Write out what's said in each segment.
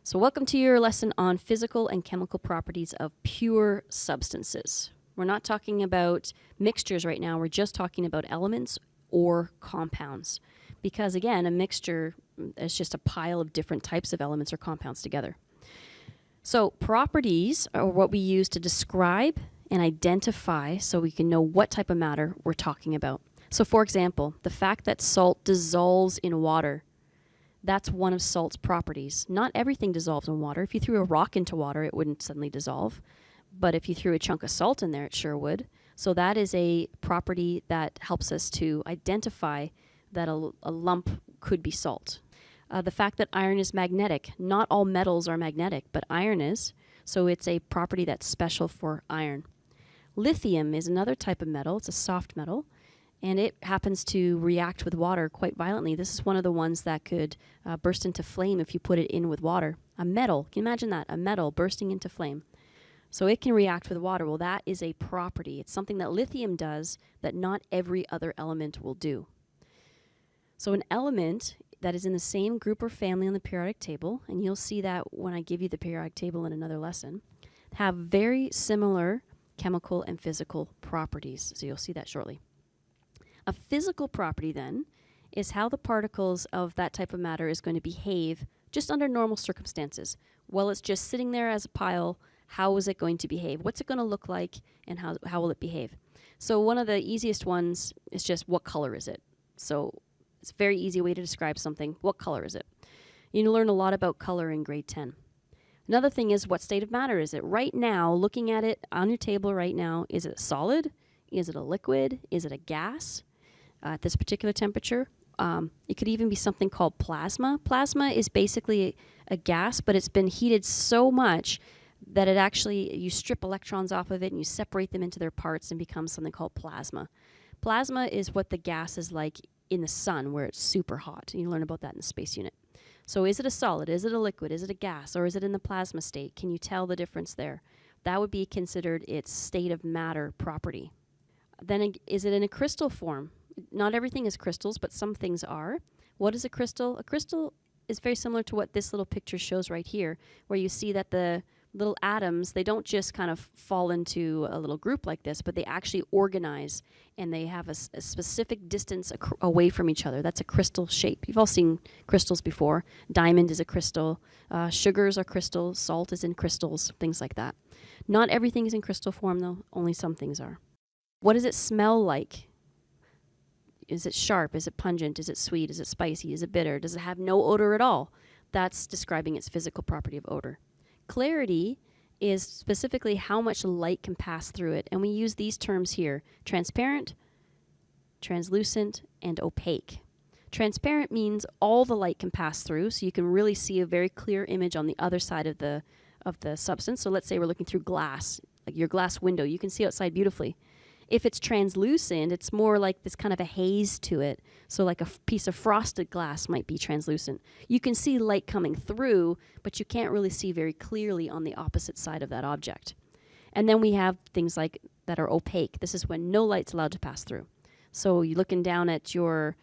So welcome to your lesson on physical and chemical properties of pure substances. We're not talking about mixtures right now, we're just talking about elements or compounds. Because again, a mixture is just a pile of different types of elements or compounds together. So properties are what we use to describe and identify so we can know what type of matter we're talking about. So for example, the fact that salt dissolves in water, that's one of salt's properties. Not everything dissolves in water. If you threw a rock into water, it wouldn't suddenly dissolve. But if you threw a chunk of salt in there, it sure would. So that is a property that helps us to identify that a lump could be salt. The fact that iron is magnetic. Not all metals are magnetic, but iron is. So it's a property that's special for iron. Lithium is another type of metal. It's a soft metal. And it happens to react with water quite violently. This is one of the ones that could burst into flame if you put it in with water. A metal, can you imagine that? A metal bursting into flame. So it can react with water. Well, that is a property. It's something that lithium does that not every other element will do. So an element that is in the same group or family on the periodic table, and you'll see that when I give you the periodic table in another lesson, have very similar chemical and physical properties. So you'll see that shortly. A physical property, then, is how the particles of that type of matter is going to behave just under normal circumstances. While it's just sitting there as a pile, how is it going to behave? What's it going to look like, and how will it behave? So one of the easiest ones is just what color is it? So it's a very easy way to describe something. What color is it? You learn a lot about color in grade 10. Another thing is what state of matter is it? Right now, looking at it on your table right now, is it solid? Is it a liquid? Is it a gas? At this particular temperature. It could even be something called plasma. Plasma is basically a gas, but it's been heated so much that it actually, you strip electrons off of it and you separate them into their parts and becomes something called plasma. Plasma is what the gas is like in the sun where it's super hot. You learn about that in the space unit. So is it a solid? Is it a liquid? Is it a gas? Or is it in the plasma state? Can you tell the difference there? That would be considered its state of matter property. Then is it in a crystal form? Not everything is crystals, but some things are. What is a crystal? A crystal is very similar to what this little picture shows right here, where you see that the little atoms, they don't just kind of fall into a little group like this, but they actually organize, and they have a specific distance away from each other. That's a crystal shape. You've all seen crystals before. Diamond is a crystal. Sugars are crystals. Salt is in crystals, things like that. Not everything is in crystal form, though. Only some things are. What does it smell like? Is it sharp? Is it pungent? Is it sweet? Is it spicy? Is it bitter? Does it have no odor at all? That's describing its physical property of odor. Clarity is specifically how much light can pass through it. And we use these terms here: transparent, translucent, and opaque. Transparent means all the light can pass through, so you can really see a very clear image on the other side of the substance. So let's say we're looking through glass, like your glass window. You can see outside beautifully. If it's translucent, it's more like this kind of a haze to it. So like a piece of frosted glass might be translucent. You can see light coming through, but you can't really see very clearly on the opposite side of that object. And then we have things like that are opaque. This is when no light's allowed to pass through. So you're looking down at your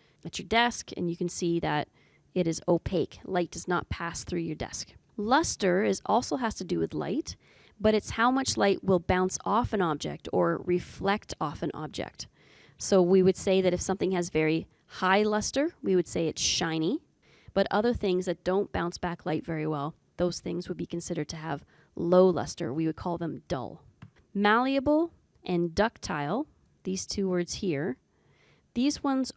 desk, and you can see that it is opaque. Light does not pass through your desk. Luster also has to do with light, but it's how much light will bounce off an object or reflect off an object. So we would say that if something has very high luster, we would say it's shiny, but other things that don't bounce back light very well, those things would be considered to have low luster. We would call them dull. Malleable and ductile, these two words here, these ones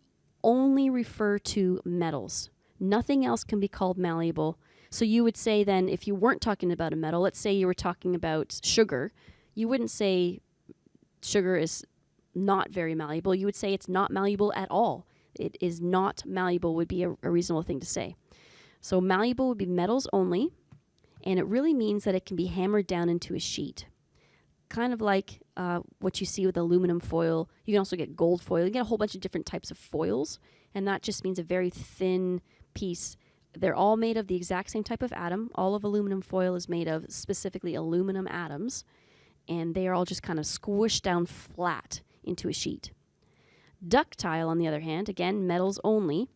only refer to metals. Nothing else can be called malleable. So you would say then, if you weren't talking about a metal, let's say you were talking about sugar, you wouldn't say sugar is not very malleable. You would say it's not malleable at all. It is not malleable would be a reasonable thing to say. So malleable would be metals only, and it really means that it can be hammered down into a sheet. Kind of like what you see with aluminum foil. You can also get gold foil. You get a whole bunch of different types of foils, and that just means a very thin piece. They're all made of the exact same type of atom. All of aluminum foil is made of specifically aluminum atoms, and they are all just kind of squished down flat into a sheet. Ductile, on the other hand, again, metals only.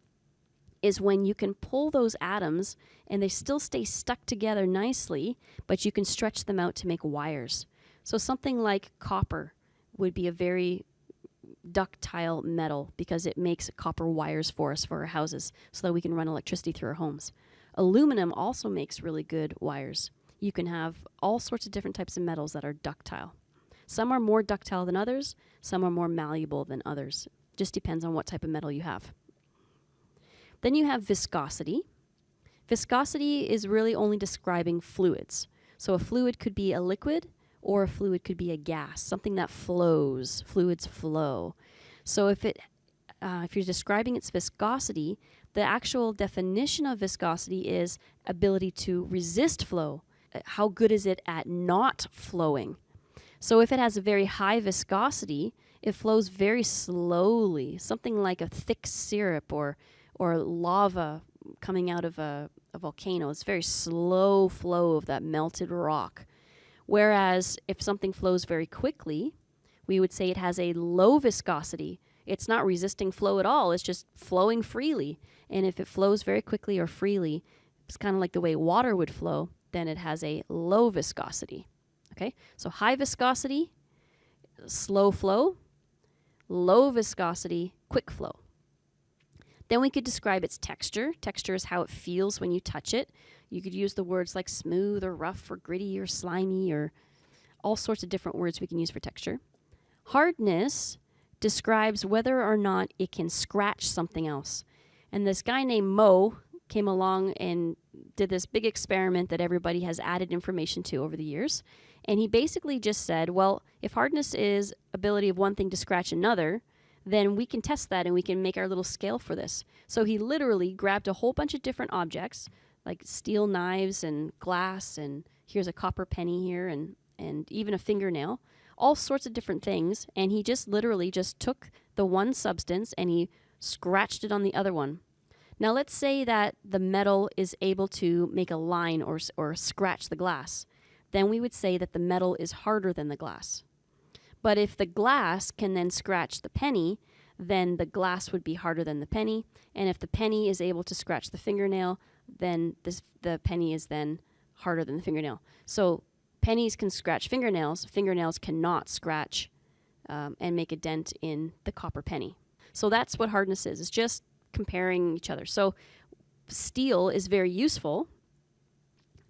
is when you can pull those atoms and they still stay stuck together nicely, but you can stretch them out to make wires. So something like copper would be a very ductile metal because it makes copper wires for us for our houses so that we can run electricity through our homes. Aluminum also makes really good wires. You can have all sorts of different types of metals that are ductile. Some are more ductile than others, some are more malleable than others. Just depends on what type of metal you have. Then you have viscosity. Viscosity is really only describing fluids. So a fluid could be a liquid or a fluid could be a gas, something that flows. Fluids flow. So if you're describing its viscosity, the actual definition of viscosity is ability to resist flow. How good is it at not flowing? So if it has a very high viscosity, it flows very slowly, something like a thick syrup or lava coming out of a volcano. It's very slow flow of that melted rock. Whereas if something flows very quickly, we would say it has a low viscosity. It's not resisting flow at all. It's just flowing freely. And if it flows very quickly or freely, it's kind of like the way water would flow, then it has a low viscosity. Okay? So high viscosity, slow flow, low viscosity, quick flow. Then we could describe its texture. Texture is how it feels when you touch it. You could use the words like smooth or rough or gritty or slimy or all sorts of different words we can use for texture. Hardness describes whether or not it can scratch something else. And this guy named Mo came along and did this big experiment that everybody has added information to over the years. And he basically just said, well, if hardness is ability of one thing to scratch another, then we can test that and we can make our little scale for this. So he literally grabbed a whole bunch of different objects, like steel knives and glass, and here's a copper penny here, and even a fingernail, all sorts of different things, and he just literally just took the one substance and he scratched it on the other one. Now let's say that the metal is able to make a line or scratch the glass. Then we would say that the metal is harder than the glass. But if the glass can then scratch the penny, then the glass would be harder than the penny. And if the penny is able to scratch the fingernail, then the penny is then harder than the fingernail. So pennies can scratch fingernails. Fingernails cannot scratch and make a dent in the copper penny. So that's what hardness is. It's just comparing each other. So steel is very useful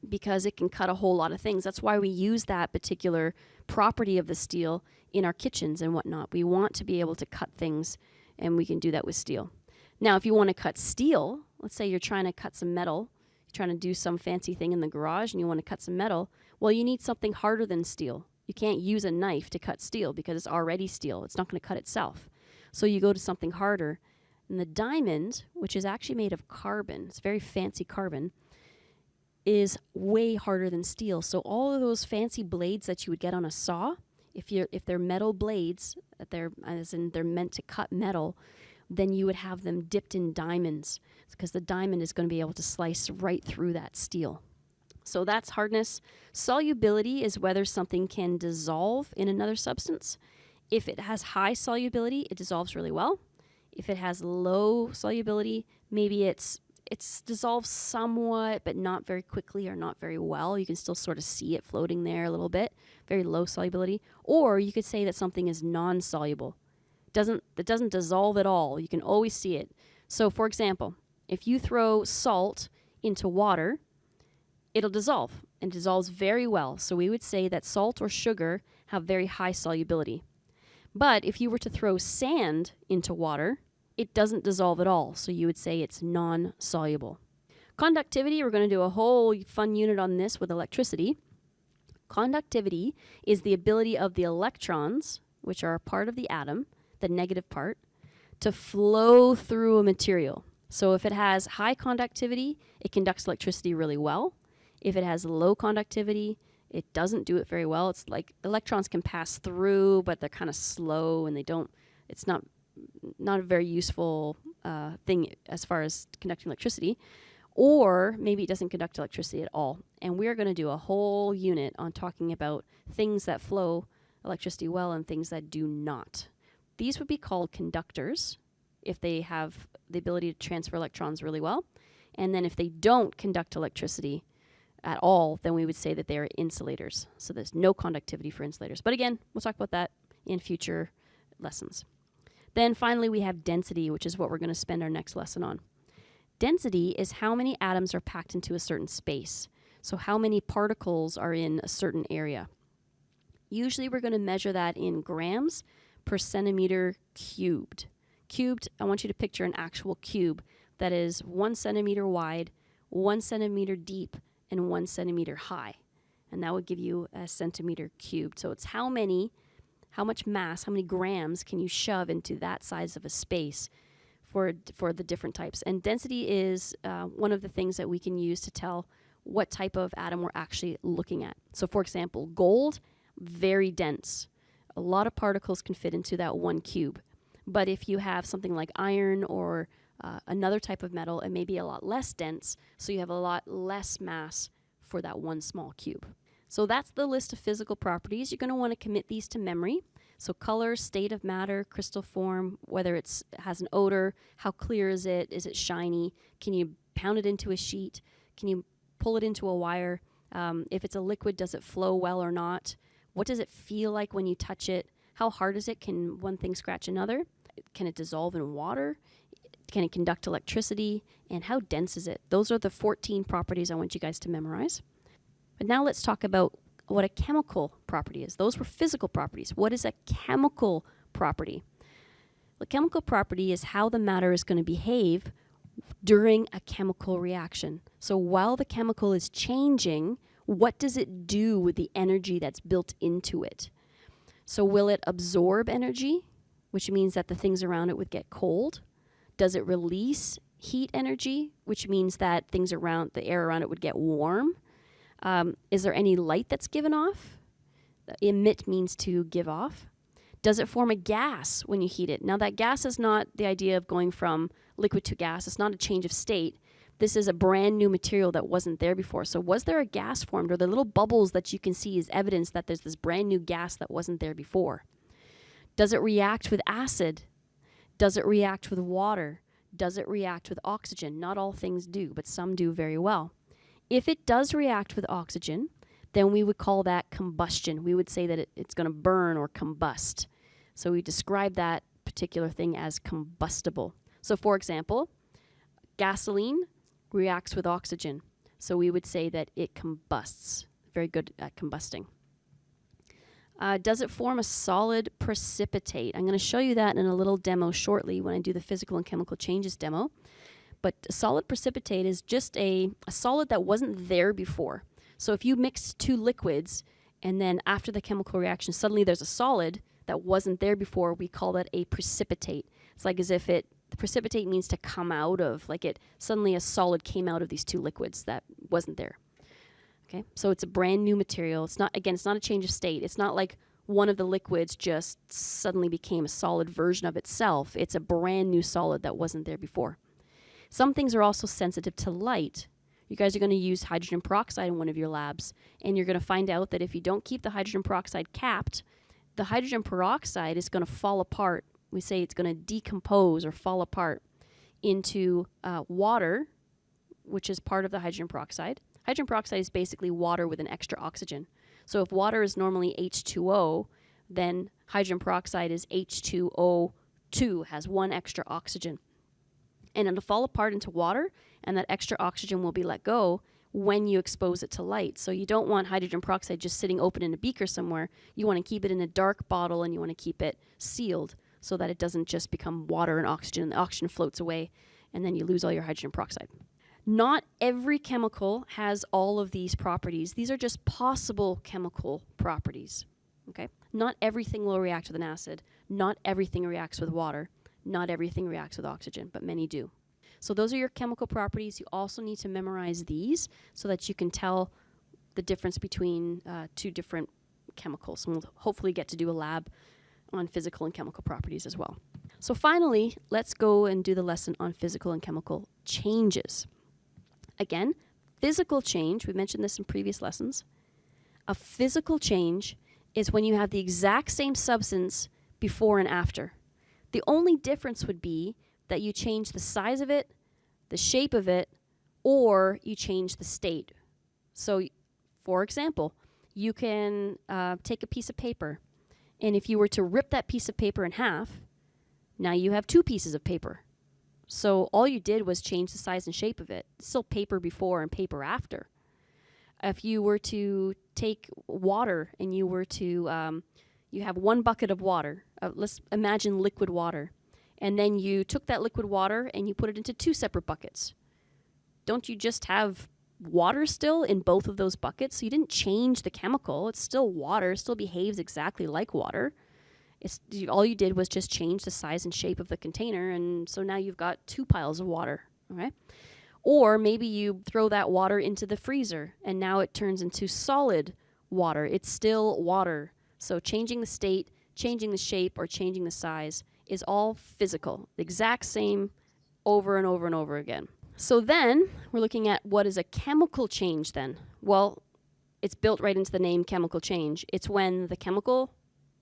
because it can cut a whole lot of things. That's why we use that particular property of the steel in our kitchens and whatnot. We want to be able to cut things, and we can do that with steel. Now, if you want to cut steel, let's say you're trying to cut some metal, you're trying to do some fancy thing in the garage and you want to cut some metal, well, you need something harder than steel. You can't use a knife to cut steel because it's already steel. It's not going to cut itself. So you go to something harder. And the diamond, which is actually made of carbon, it's very fancy carbon, is way harder than steel. So all of those fancy blades that you would get on a saw, if they're metal blades, they're meant to cut metal, then you would have them dipped in diamonds because the diamond is going to be able to slice right through that steel. So that's hardness. Solubility is whether something can dissolve in another substance. If it has high solubility, it dissolves really well. If it has low solubility, maybe it's dissolved somewhat, but not very quickly or not very well. You can still sort of see it floating there a little bit, very low solubility. Or you could say that something is non-soluble. It doesn't dissolve at all. You can always see it. So for example, if you throw salt into water, it'll dissolve, and it dissolves very well. So we would say that salt or sugar have very high solubility. But if you were to throw sand into water, it doesn't dissolve at all, so you would say it's non-soluble. Conductivity, we're going to do a whole fun unit on this with electricity. Conductivity is the ability of the electrons, which are a part of the atom, the negative part, to flow through a material. So if it has high conductivity, it conducts electricity really well. If it has low conductivity, it doesn't do it very well. It's like electrons can pass through, but they're kind of slow and it's not a very useful thing as far as conducting electricity. Or maybe it doesn't conduct electricity at all. And we're going to do a whole unit on talking about things that flow electricity well and things that do not. These would be called conductors if they have the ability to transfer electrons really well. And then if they don't conduct electricity at all, then we would say that they are insulators. So there's no conductivity for insulators. But again, we'll talk about that in future lessons. Then finally, we have density, which is what we're going to spend our next lesson on. Density is how many atoms are packed into a certain space. So how many particles are in a certain area. Usually we're going to measure that in grams per centimeter cubed. Cubed, I want you to picture an actual cube that is 1 centimeter wide, 1 centimeter deep, and 1 centimeter high. And that would give you a centimeter cubed. So it's how much mass, how many grams can you shove into that size of a space for the different types. And density is one of the things that we can use to tell what type of atom we're actually looking at. So for example, gold, very dense. A lot of particles can fit into that one cube. But if you have something like iron or another type of metal, it may be a lot less dense, so you have a lot less mass for that one small cube. So that's the list of physical properties. You're going to want to commit these to memory. So color, state of matter, crystal form, whether it has an odor, how clear is it shiny, can you pound it into a sheet, can you pull it into a wire, if it's a liquid, does it flow well or not, what does it feel like when you touch it, how hard is it, can one thing scratch another, can it dissolve in water, can it conduct electricity, and how dense is it? Those are the 14 properties I want you guys to memorize. But now let's talk about what a chemical property is. Those were physical properties. What is a chemical property? The chemical property is how the matter is going to behave during a chemical reaction. So while the chemical is changing, what does it do with the energy that's built into it? So will it absorb energy, which means that the things around it would get cold? Does it release heat energy, which means that things around, the air around it would get warm? Is there any light that's given off? Emit means to give off. Does it form a gas when you heat it? Now that gas is not the idea of going from liquid to gas. It's not a change of state. This is a brand new material that wasn't there before. So was there a gas formed, or the little bubbles that you can see is evidence that there's this brand new gas that wasn't there before? Does it react with acid? Does it react with water? Does it react with oxygen? Not all things do, but some do very well. If it does react with oxygen, then we would call that combustion. We would say that it's going to burn or combust. So we describe that particular thing as combustible. So for example, gasoline reacts with oxygen. So we would say that it combusts. Very good at combusting. Does it form a solid precipitate? I'm going to show you that in a little demo shortly when I do the physical and chemical changes demo. But a solid precipitate is just a solid that wasn't there before. So if you mix two liquids and then after the chemical reaction suddenly there's a solid that wasn't there before, we call that a precipitate. It's like as if the precipitate means to come out of, like it suddenly a solid came out of these two liquids that wasn't there. Okay, so it's a brand new material. It's not a change of state. It's not like one of the liquids just suddenly became a solid version of itself. It's a brand new solid that wasn't there before. Some things are also sensitive to light. You guys are going to use hydrogen peroxide in one of your labs, and you're going to find out that if you don't keep the hydrogen peroxide capped, the hydrogen peroxide is going to fall apart. We say it's going to decompose or fall apart into water, which is part of the hydrogen peroxide. Hydrogen peroxide is basically water with an extra oxygen. So if water is normally H2O, then hydrogen peroxide is H2O2, has one extra oxygen. And it'll fall apart into water, and that extra oxygen will be let go when you expose it to light. So you don't want hydrogen peroxide just sitting open in a beaker somewhere. You want to keep it in a dark bottle, and you want to keep it sealed so that it doesn't just become water and oxygen. The oxygen floats away, and then you lose all your hydrogen peroxide. Not every chemical has all of these properties. These are just possible chemical properties. Okay? Not everything will react with an acid. Not everything reacts with water. Not everything reacts with oxygen, but many do. So those are your chemical properties. You also need to memorize these so that you can tell the difference between two different chemicals. And we'll hopefully get to do a lab on physical and chemical properties as well. So finally, let's go and do the lesson on physical and chemical changes. Again, physical change, we mentioned this in previous lessons. A physical change is when you have the exact same substance before and after. The only difference would be that you change the size of it, the shape of it, or you change the state. So, for example, you can take a piece of paper, and if you were to rip that piece of paper in half, now you have two pieces of paper. So all you did was change the size and shape of it. It's still paper before and paper after. If you were to take water and you were to, you have one bucket of water, let's imagine liquid water, and then you took that liquid water and you put it into two separate buckets. Don't you just have water still in both of those buckets? So you didn't change the chemical. It's still water. It still behaves exactly like water. All you did was just change the size and shape of the container, and so now you've got two piles of water. Okay? Or maybe you throw that water into the freezer, and now it turns into solid water. It's still water. So changing the state, changing the shape, or changing the size is all physical. The exact same over and over and over again. So then we're looking at what is a chemical change then. Well, it's built right into the name chemical change. It's when the chemical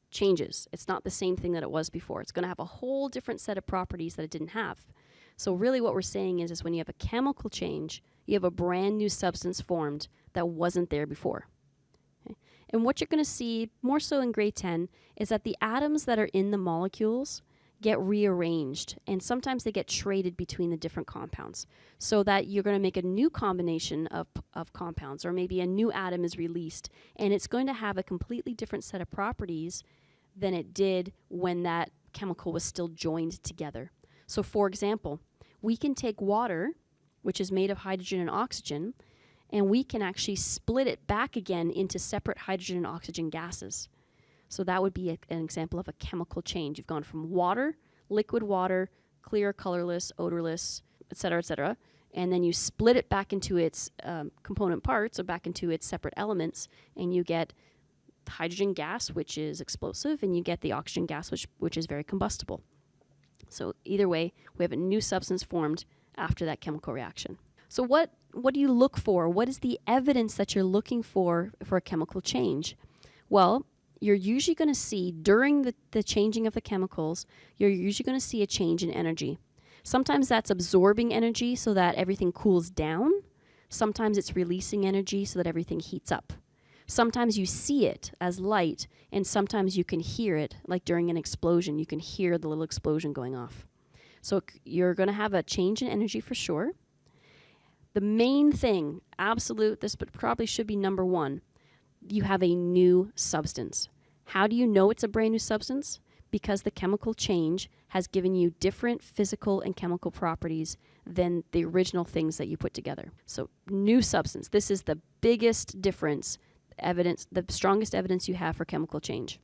changes. It's not the same thing that it was before. It's going to have a whole different set of properties that it didn't have. So really what we're saying is when you have a chemical change, you have a brand new substance formed that wasn't there before. Okay? And what you're going to see more so in grade 10 is that the atoms that are in the molecules get rearranged, and sometimes they get traded between the different compounds, so that you're going to make a new combination of compounds, or maybe a new atom is released, and it's going to have a completely different set of properties than it did when that chemical was still joined together. So for example, we can take water, which is made of hydrogen and oxygen, and we can actually split it back again into separate hydrogen and oxygen gases. So that would be an example of a chemical change. You've gone from water, liquid water, clear, colorless, odorless, et cetera, and then you split it back into its component parts, or back into its separate elements, and you get hydrogen gas, which is explosive, and you get the oxygen gas, which is very combustible. So either way, we have a new substance formed after that chemical reaction. So what do you look for? What is the evidence that you're looking for a chemical change? Well, you're usually going to see during the changing of the chemicals, you're usually going to see a change in energy. Sometimes that's absorbing energy so that everything cools down. Sometimes it's releasing energy so that everything heats up. Sometimes you see it as light, and sometimes you can hear it, like during an explosion. You can hear the little explosion going off. So you're going to have a change in energy for sure. The main thing, this probably should be number one, you have a new substance. How do you know it's a brand new substance? Because the chemical change has given you different physical and chemical properties than the original things that you put together. So new substance, this is the biggest difference, the strongest evidence you have for chemical change.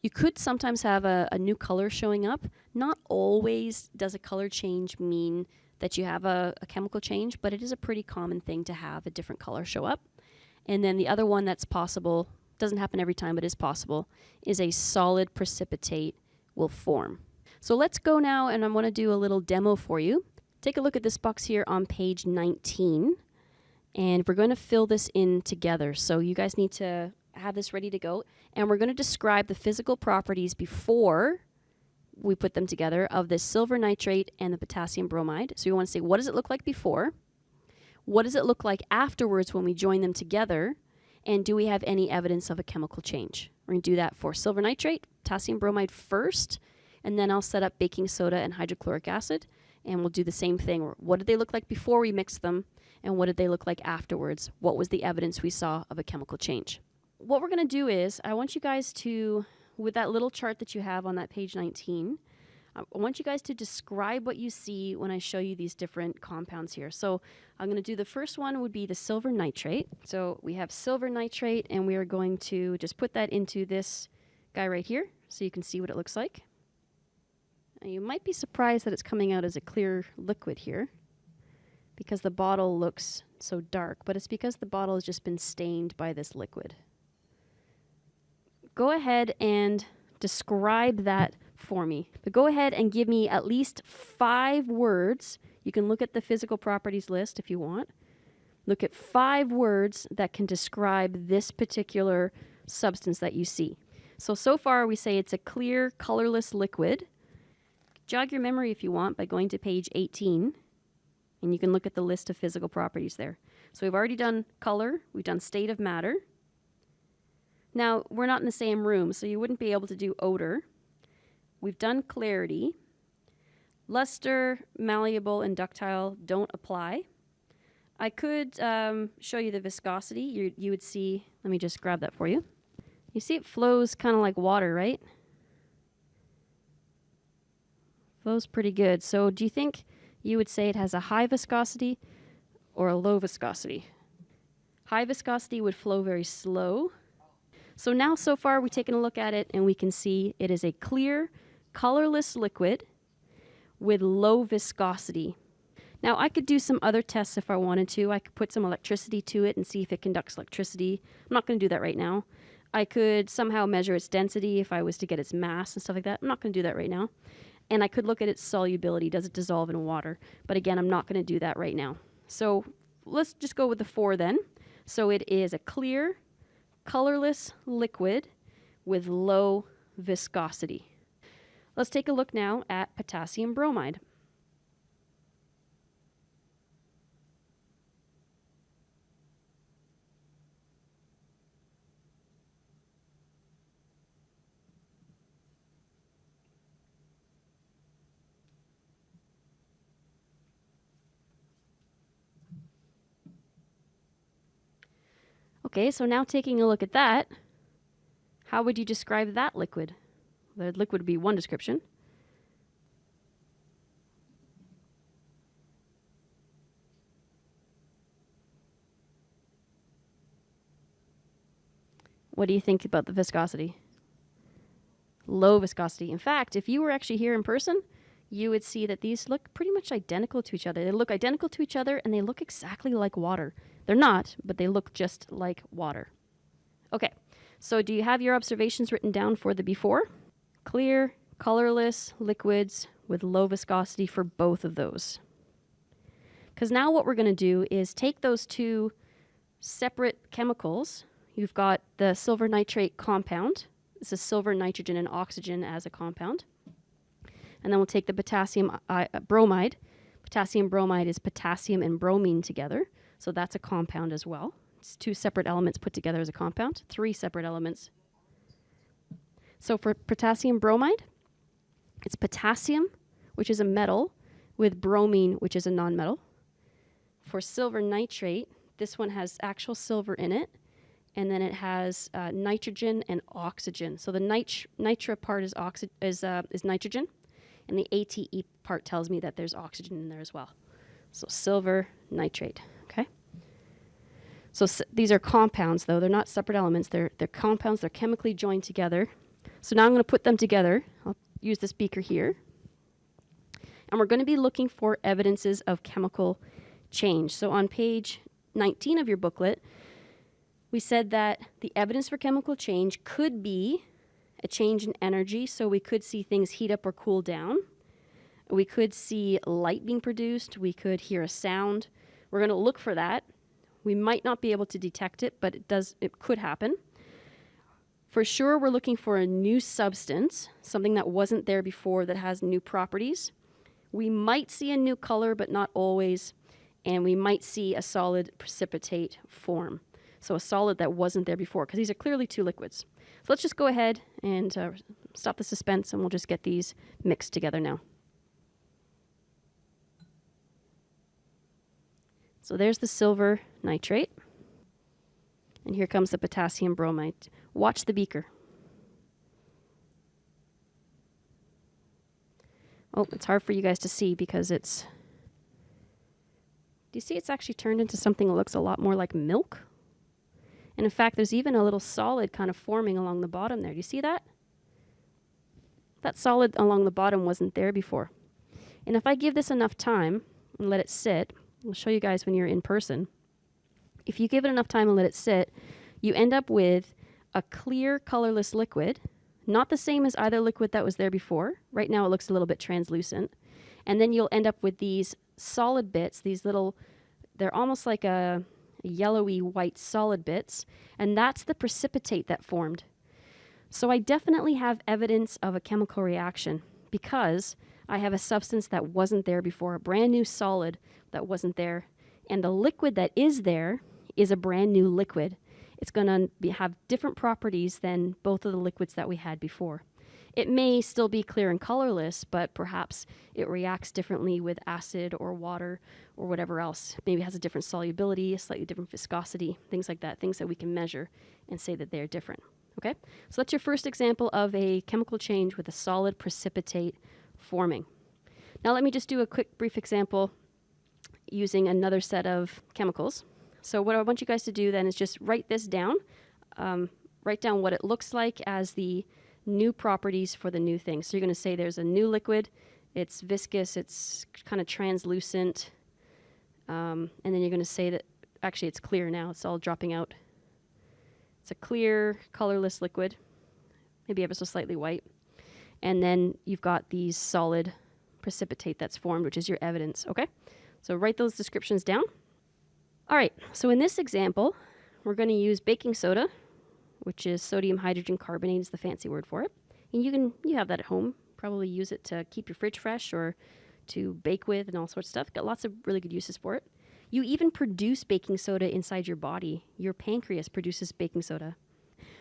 You could sometimes have a new color showing up. Not always does a color change mean that you have a chemical change, but it is a pretty common thing to have a different color show up. And then the other one that's possible, doesn't happen every time, but is possible, is a solid precipitate will form. So let's go now, and I want to do a little demo for you. Take a look at this box here on page 19, and we're going to fill this in together. So you guys need to have this ready to go, and we're going to describe the physical properties before we put them together of the silver nitrate and the potassium bromide. So you want to say, what does it look like before? What does it look like afterwards when we join them together? And do we have any evidence of a chemical change? We're going to do that for silver nitrate, potassium bromide first, and then I'll set up baking soda and hydrochloric acid, and we'll do the same thing. What did they look like before we mixed them, and what did they look like afterwards? What was the evidence we saw of a chemical change? What we're going to do is, I want you guys to, with that little chart that you have on that page 19, I want you guys to describe what you see when I show you these different compounds here. So I'm going to do the first one would be the silver nitrate. So we have silver nitrate, and we are going to just put that into this guy right here so you can see what it looks like. Now you might be surprised that it's coming out as a clear liquid here because the bottle looks so dark, but it's because the bottle has just been stained by this liquid. Go ahead and describe that for me. But go ahead and give me at least 5 words. You can look at the physical properties list if you want. Look at 5 words that can describe this particular substance that you see. So far we say it's a clear, colorless liquid. Jog your memory if you want by going to page 18, and you can look at the list of physical properties there. So we've already done color, we've done state of matter. Now, we're not in the same room, so you wouldn't be able to do odor. We've done clarity. Luster, malleable, and ductile don't apply. I could show you the viscosity. You would see, let me just grab that for you. You see it flows kind of like water, right? Flows pretty good. So do you think you would say it has a high viscosity or a low viscosity? High viscosity would flow very slow. So now, so far, we've taken a look at it and we can see it is a clear, colorless liquid with low viscosity. Now, I could do some other tests if I wanted to. I could put some electricity to it and see if it conducts electricity. I'm not going to do that right now. I could somehow measure its density if I was to get its mass and stuff like that. I'm not going to do that right now. And I could look at its solubility. Does it dissolve in water? But again, I'm not going to do that right now. So let's just go with the 4 then. So it is a clear, colorless liquid with low viscosity. Let's take a look now at potassium bromide. Okay, so now taking a look at that, how would you describe that liquid? The liquid would be one description. What do you think about the viscosity? Low viscosity. In fact, if you were actually here in person, you would see that these look pretty much identical to each other. They look identical to each other and they look exactly like water. They're not, but they look just like water. Okay, so do you have your observations written down for the before? Clear, colorless liquids with low viscosity for both of those. Because now what we're going to do is take those two separate chemicals. You've got the silver nitrate compound. This is silver, nitrogen, and oxygen as a compound. And then we'll take the potassium bromide. Potassium bromide is potassium and bromine together. So that's a compound as well. It's 2 separate elements put together as a compound. 3 separate elements. So for potassium bromide, it's potassium, which is a metal, with bromine, which is a nonmetal. For silver nitrate, this one has actual silver in it, and then it has nitrogen and oxygen. So the nitra part is nitrogen, and the ATE part tells me that there's oxygen in there as well. So silver nitrate, okay? So these are compounds, though. They're not separate elements. They're compounds. They're chemically joined together. So now I'm going to put them together. I'll use this beaker here. And we're going to be looking for evidences of chemical change. So on page 19 of your booklet, we said that the evidence for chemical change could be a change in energy. So we could see things heat up or cool down. We could see light being produced. We could hear a sound. We're going to look for that. We might not be able to detect it, but it could happen. For sure, we're looking for a new substance, something that wasn't there before that has new properties. We might see a new color, but not always. And we might see a solid precipitate form. So a solid that wasn't there before, because these are clearly 2 liquids. So let's just go ahead and stop the suspense, and we'll just get these mixed together now. So there's the silver nitrate. And here comes the potassium bromide. Watch the beaker. Oh, it's hard for you guys to see because it's... Do you see it's actually turned into something that looks a lot more like milk? And in fact, there's even a little solid kind of forming along the bottom there. Do you see that? That solid along the bottom wasn't there before. And if I give this enough time and let it sit, I'll show you guys when you're in person. If you give it enough time and let it sit, you end up with a clear, colorless liquid, not the same as either liquid that was there before. Right now it looks a little bit translucent. And then you'll end up with these solid bits, these little, they're almost like a yellowy white solid bits, and that's the precipitate that formed. So I definitely have evidence of a chemical reaction because I have a substance that wasn't there before, a brand new solid that wasn't there, and the liquid that is there is a brand new liquid. It's going to have different properties than both of the liquids that we had before. It may still be clear and colorless, but perhaps it reacts differently with acid or water or whatever else. Maybe it has a different solubility, a slightly different viscosity, things like that, things that we can measure and say that they're different. Okay, so that's your first example of a chemical change with a solid precipitate forming. Now let me just do a quick brief example using another set of chemicals. So what I want you guys to do then is just write this down. Write down what it looks like as the new properties for the new thing. So you're going to say there's a new liquid, it's viscous, it's kind of translucent, and then you're going to say that actually it's clear now, it's all dropping out. It's a clear, colorless liquid, maybe ever so slightly white. And then you've got the solid precipitate that's formed, which is your evidence, okay? So write those descriptions down. All right, so in this example, we're going to use baking soda, which is sodium hydrogen carbonate is the fancy word for it. And you have that at home. Probably use it to keep your fridge fresh or to bake with and all sorts of stuff. Got lots of really good uses for it. You even produce baking soda inside your body. Your pancreas produces baking soda.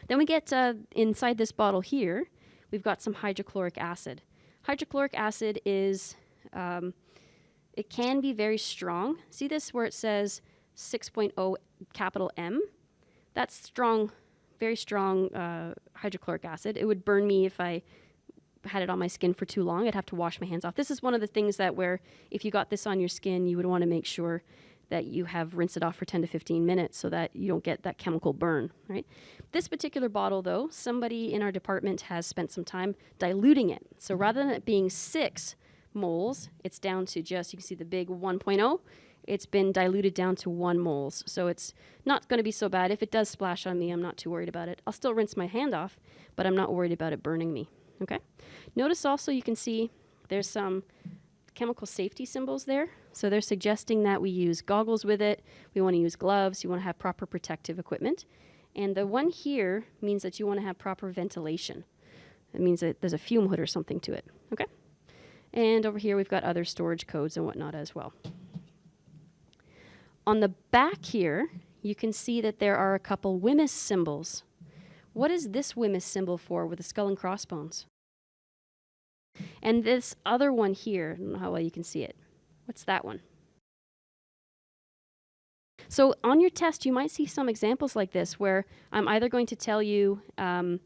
Then we get inside this bottle here, we've got some hydrochloric acid. Hydrochloric acid is, it can be very strong. See this where it says 6.0 capital M? That's strong, very strong hydrochloric acid. It would burn me if I had it on my skin for too long. I'd have to wash my hands off. This is one of the things that where if you got this on your skin, you would want to make sure that you have rinsed it off for 10 to 15 minutes so that you don't get that chemical burn, right? This particular bottle, though, somebody in our department has spent some time diluting it. So rather than it being 6 moles, it's down to just, you can see the big 1.0. It's been diluted down to 1 moles. So it's not going to be so bad. If it does splash on me, I'm not too worried about it. I'll still rinse my hand off, but I'm not worried about it burning me, okay? Notice also you can see there's some chemical safety symbols there. So they're suggesting that we use goggles with it. We want to use gloves. You want to have proper protective equipment. And the one here means that you want to have proper ventilation. It means that there's a fume hood or something to it, okay? And over here we've got other storage codes and whatnot as well. On the back here, you can see that there are a couple Whmis symbols. What is this Whmis symbol for with the skull and crossbones? And this other one here, I don't know how well you can see it. What's that one? So on your test, you might see some examples like this where I'm either going to tell you, I'm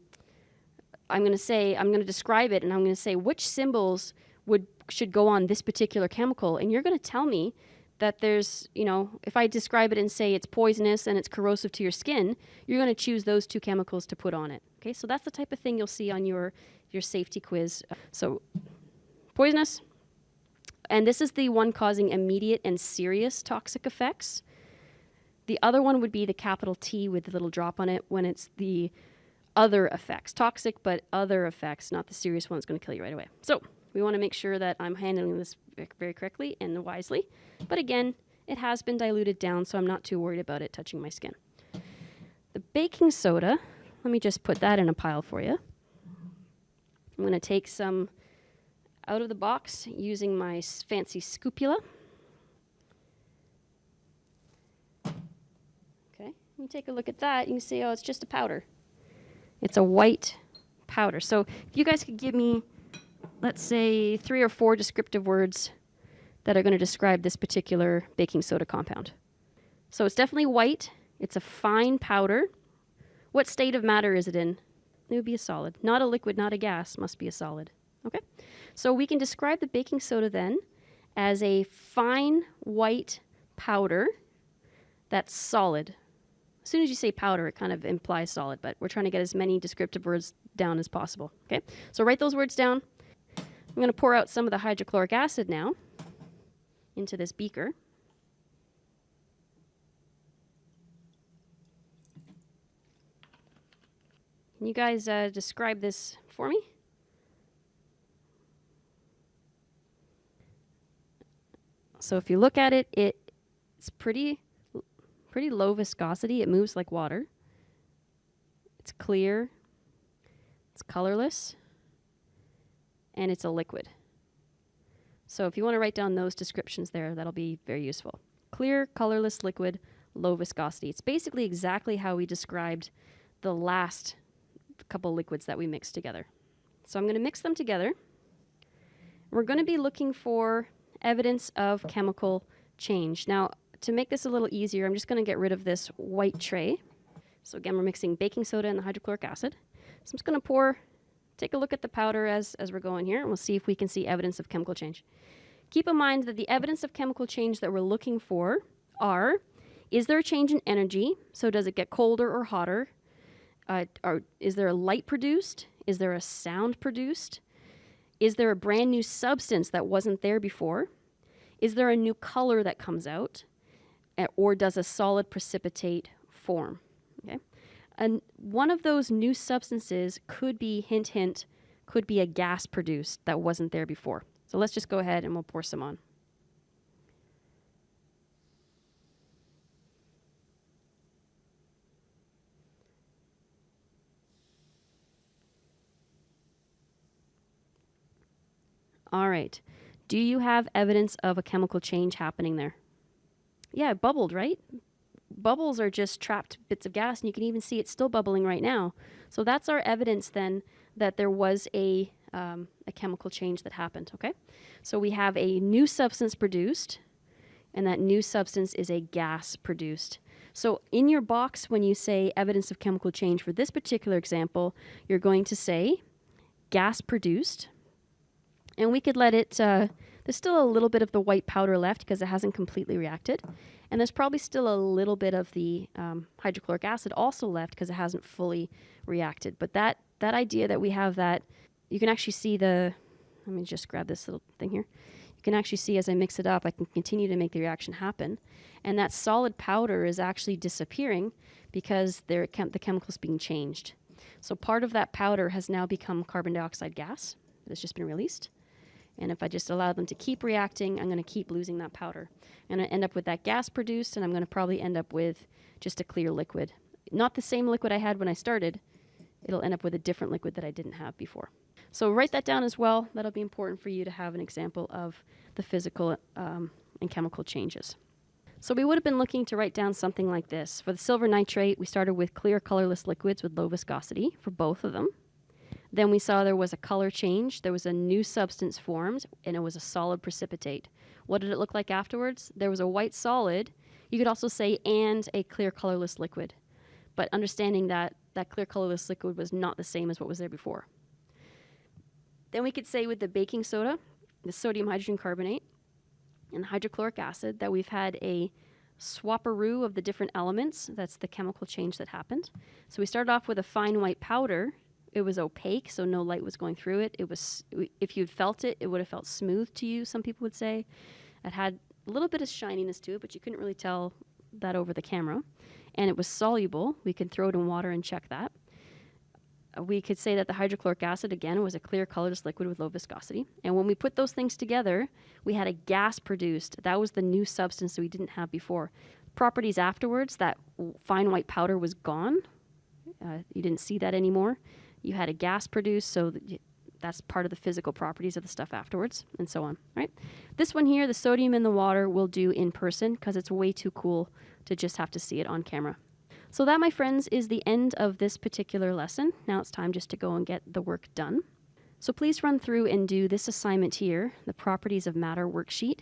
going to describe it and I'm going to say which symbols should go on this particular chemical. And you're going to tell me that there's, if I describe it and say it's poisonous and it's corrosive to your skin, you're going to choose those 2 chemicals to put on it. Okay, so that's the type of thing you'll see on your safety quiz. So poisonous, and this is the one causing immediate and serious toxic effects. The other one would be the capital T with the little drop on it when it's the other effects. Toxic, but other effects, not the serious one that's going to kill you right away. So we want to make sure that I'm handling this very correctly and wisely. But again, it has been diluted down, so I'm not too worried about it touching my skin. The baking soda, let me just put that in a pile for you. I'm going to take some out of the box using my fancy scoopula. Okay, you take a look at that, you can see, oh, it's just a powder. It's a white powder. So if you guys could give me, let's say, 3 or 4 descriptive words that are going to describe this particular baking soda compound. So it's definitely white. It's a fine powder. What state of matter is it in? It would be a solid. Not a liquid, not a gas. Must be a solid. Okay? So we can describe the baking soda then as a fine white powder that's solid. As soon as you say powder, it kind of implies solid, but we're trying to get as many descriptive words down as possible. Okay? So write those words down. I'm going to pour out some of the hydrochloric acid now into this beaker. Can you guys describe this for me? So if you look at it, it's pretty low viscosity. It moves like water. It's clear. It's colorless. And it's a liquid. So if you want to write down those descriptions there, that'll be very useful. Clear, colorless liquid, low viscosity. It's basically exactly how we described the last couple liquids that we mixed together. So I'm going to mix them together. We're going to be looking for evidence of chemical change. Now, to make this a little easier, I'm just going to get rid of this white tray. So again, we're mixing baking soda and the hydrochloric acid. So I'm just going to take a look at the powder as we're going here, and we'll see if we can see evidence of chemical change. Keep in mind that the evidence of chemical change that we're looking for are, is there a change in energy? So does it get colder or hotter? Or is there a light produced? Is there a sound produced? Is there a brand new substance that wasn't there before? Is there a new color that comes out? Or does a solid precipitate form? Okay. And one of those new substances could be, hint, hint, could be a gas produced that wasn't there before. So let's just go ahead and we'll pour some on. All right. Do you have evidence of a chemical change happening there? Yeah, it bubbled, right? Bubbles are just trapped bits of gas, and you can even see it's still bubbling right now. So that's our evidence then that there was a chemical change that happened, okay? So we have a new substance produced, and that new substance is a gas produced. So in your box, when you say evidence of chemical change for this particular example, you're going to say gas produced, and we could let it, there's still a little bit of the white powder left because it hasn't completely reacted. And there's probably still a little bit of the hydrochloric acid also left because it hasn't fully reacted. But that idea that we have that, you can actually see let me just grab this little thing here. You can actually see as I mix it up, I can continue to make the reaction happen. And that solid powder is actually disappearing because the chemical's being changed. So part of that powder has now become carbon dioxide gas that's just been released. And if I just allow them to keep reacting, I'm going to keep losing that powder. I'm going to end up with that gas produced, and I'm going to probably end up with just a clear liquid. Not the same liquid I had when I started. It'll end up with a different liquid that I didn't have before. So write that down as well. That'll be important for you to have an example of the physical and chemical changes. So we would have been looking to write down something like this. For the silver nitrate, we started with clear colorless liquids with low viscosity for both of them. Then we saw there was a color change, there was a new substance formed, and it was a solid precipitate. What did it look like afterwards? There was a white solid. You could also say, and a clear colorless liquid. But understanding that that clear colorless liquid was not the same as what was there before. Then we could say with the baking soda, the sodium hydrogen carbonate, and the hydrochloric acid, that we've had a swapperoo of the different elements. That's the chemical change that happened. So we started off with a fine white powder. It was opaque, so no light was going through it. It was, if you'd felt it, it would have felt smooth to you, some people would say. It had a little bit of shininess to it, but you couldn't really tell that over the camera. And it was soluble. We could throw it in water and check that. We could say that the hydrochloric acid, again, was a clear colorless liquid with low viscosity. And when we put those things together, we had a gas produced. That was the new substance that we didn't have before. Properties afterwards, that fine white powder was gone. You didn't see that anymore. You had a gas produced, so that's part of the physical properties of the stuff afterwards, and so on, right? This one here, the sodium in the water, will do in person because it's way too cool to just have to see it on camera. So that, my friends, is the end of this particular lesson. Now it's time just to go and get the work done. So please run through and do this assignment here, the properties of matter worksheet.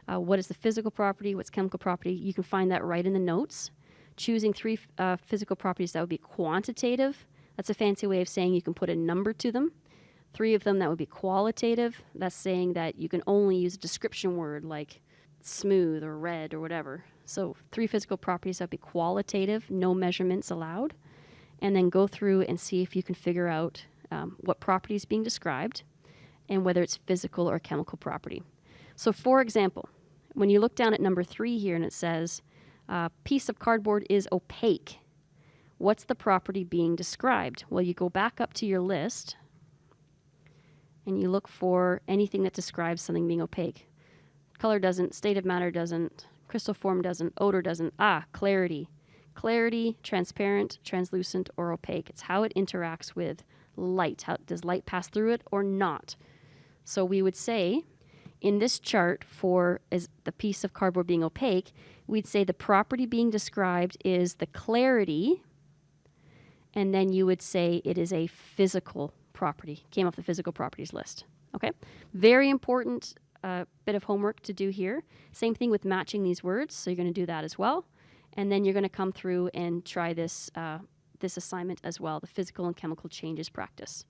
What is the physical property? What's chemical property? You can find that right in the notes. Choosing 3 physical properties, that would be quantitative. That's a fancy way of saying you can put a number to them. 3 of them, that would be qualitative. That's saying that you can only use a description word like smooth or red or whatever. So 3 physical properties, that would be qualitative, no measurements allowed. And then go through and see if you can figure out what property is being described and whether it's physical or chemical property. So for example, when you look down at number 3 here and it says, piece of cardboard is opaque. What's the property being described? Well, you go back up to your list and you look for anything that describes something being opaque. Color doesn't, state of matter doesn't, crystal form doesn't, odor doesn't. Clarity. Clarity, transparent, translucent, or opaque. It's how it interacts with light. How does light pass through it or not? So we would say in this chart for as the piece of cardboard being opaque, we'd say the property being described is the clarity, and then you would say it is a physical property, came off the physical properties list. Okay, very important bit of homework to do here. Same thing with matching these words, so you're going to do that as well. And then you're going to come through and try this, this assignment as well, the physical and chemical changes practice.